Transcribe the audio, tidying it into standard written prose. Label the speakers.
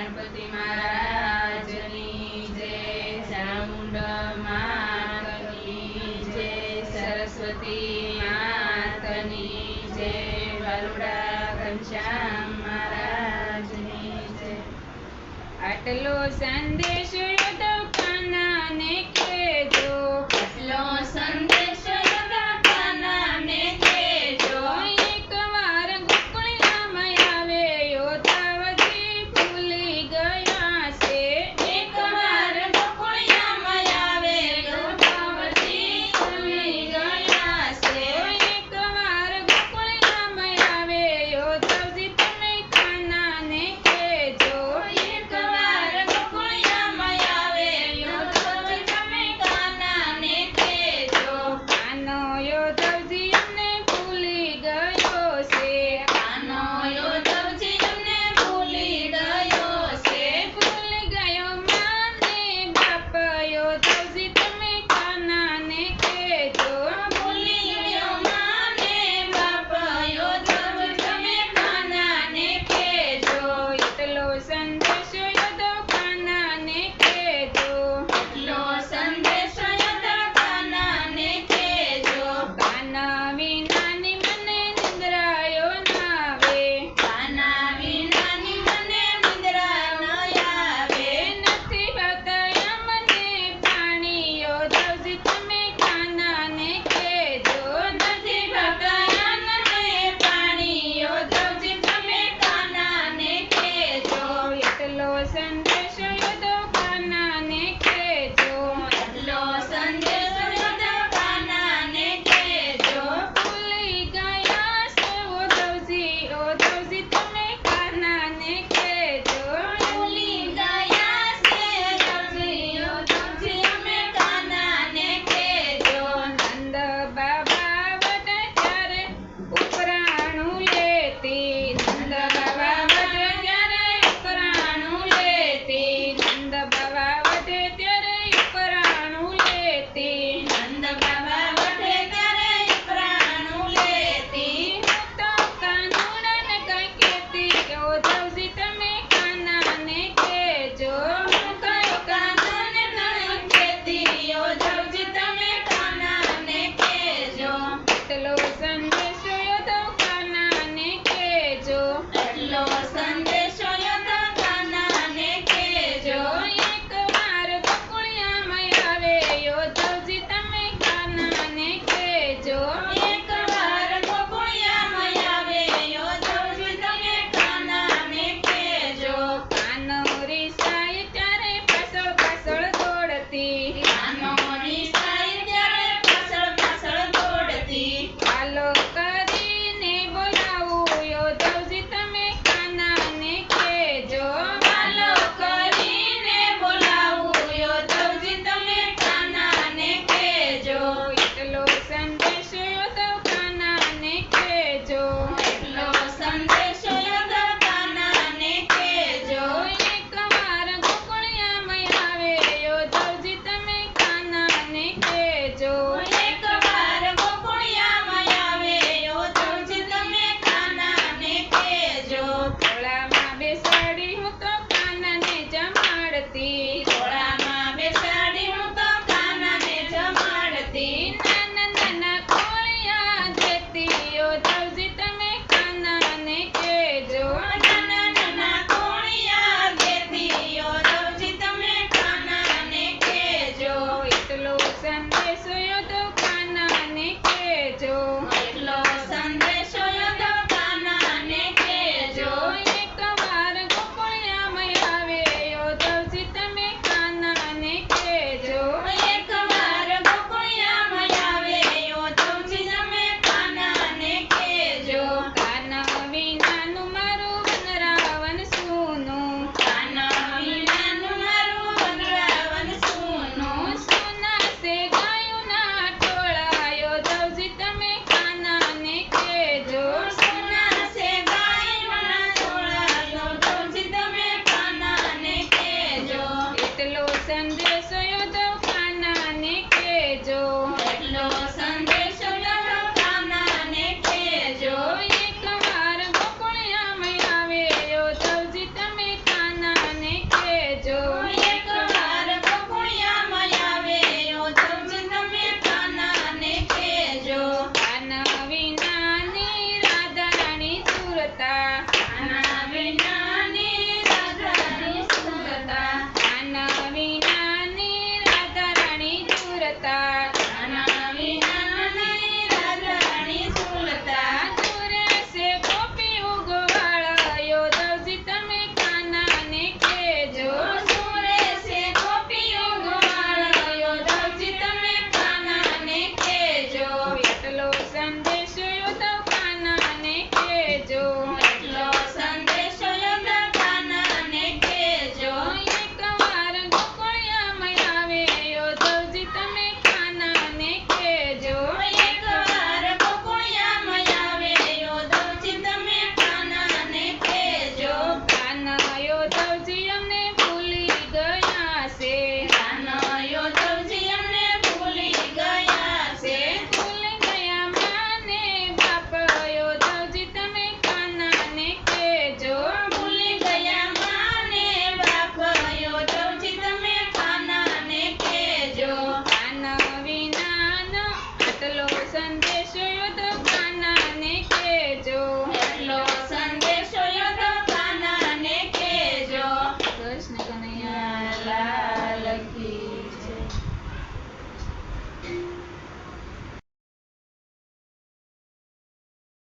Speaker 1: ગણપતિ મહારાજની જય, ચામુંડા માતની જય, સરસ્વતી માતની જય, વાલુડા ઘનશ્યામ મહારાજની જય. આટલો સંદેશ યાદવ કાનાને કહેજો, આટલો સંદેશ યાદવ કાનાને કહેજો. એકવાર ગોકુળિયામાં આવે યોધાવતી ભૂલી ગયા છે, એકવાર ગોકુળિયામાં આવે યોધાવતી ભૂલી ગયા છે. એકવાર ગોકુળિયામાં આવે યોધાવતી તમે કાનાને કહેજો, એકવાર ગોકુળિયામાં આવે યોધાવતી તમે કાનાને કહેજો. કાનો યોધાવજી અમને ભૂલી ગયો છે, કાનો યોધાવજી અમને ભૂલી ગયો છે. ભૂલી ગયો માને બાપ યોધાવજી તમે કાનાને કહેજો, ભૂલી ગયો માને બાપ યોધાવજી તમે કાનાને કહેજો. એટલો સંદેશ યાદવ કાનાને કહેજો, એટલો સંદેશ યાદવ કાનાને કહેજો. કાના વિનાની મને નિંદ્રાયો નાવે, કાના વિનાની મને નિંદ્રા ન આવે. નથી બતાયા મને પાણી યોધાવજી તમે કાનાને કહેજો, નથી બતાયા મને પાણી યોધાવજી તમે કાનાને કહેજો. એટલો સંદેશ યાદવ કાનાને કહેજો, એટલો સંદેશ યાદવ કાનાને કહેજો. ભૂલી ગયા છે યોધાવજી, યોધાવજી તમે કાનાને કહેજો. ભૂલી ગયા છે યોધાવજી, યોધાવજી અમે કાનાને કહેજો. નંદ બાબા વડે ત્યારે ઉપરાણું લેતી, નંદ બાબા વડે ત્યારે ઉપરાણું લેતી, નંદ બાબા વડે ત્યારે ઉપરાણું લેતી, નંદ બાબા વડે ત્યારે ઉપરાણું લેતી. હું તો કાનુડાને કઈ કહેતી, યોધાવજી તમે કાનાને કહેજો. હું કઈ કાનુને કઈ કહેતી, યોધાવજી તમે કાનાને કહેજો. એટલો સંદેશ યાદવ કાનાને કહેજો, એટલો સંદેશ યાદવ કાનાને કહેજો. એકવાર ગોકુળિયામાં આવે યોધાવજી તમે કાનાને કહેજો, એકવાર ગોકુળિયામાં આવે યોધાવજી તમે કાનાને કહેજો. કાનો રીસાય ત્યારે પાછળ પાછળ દોડતી, કાનો રીસાય ત્યારે પાછળ પાછળ દોડતી. હાલો કરીને બોલાવું યોધાવજી તમે કાનાને કહેજો, હાલો કરીને બોલાવું યોધાવજી તમે કાનાને કહેજો. એટલો સંદેશ યાદવ કાનાને કહેજો, એટલો સંદેશ યાદવ કાનાને કહેજો. એકવાર ગોકુળિયામાં આવે યોધાવજી તમે કાનાને કહેજો, એકવાર ગોકુળિયામાં આવે યોધાવજી તમે કાનાને કહેજો. ખોળામાં બેસાડી હું તો કાનાને જમાડતી,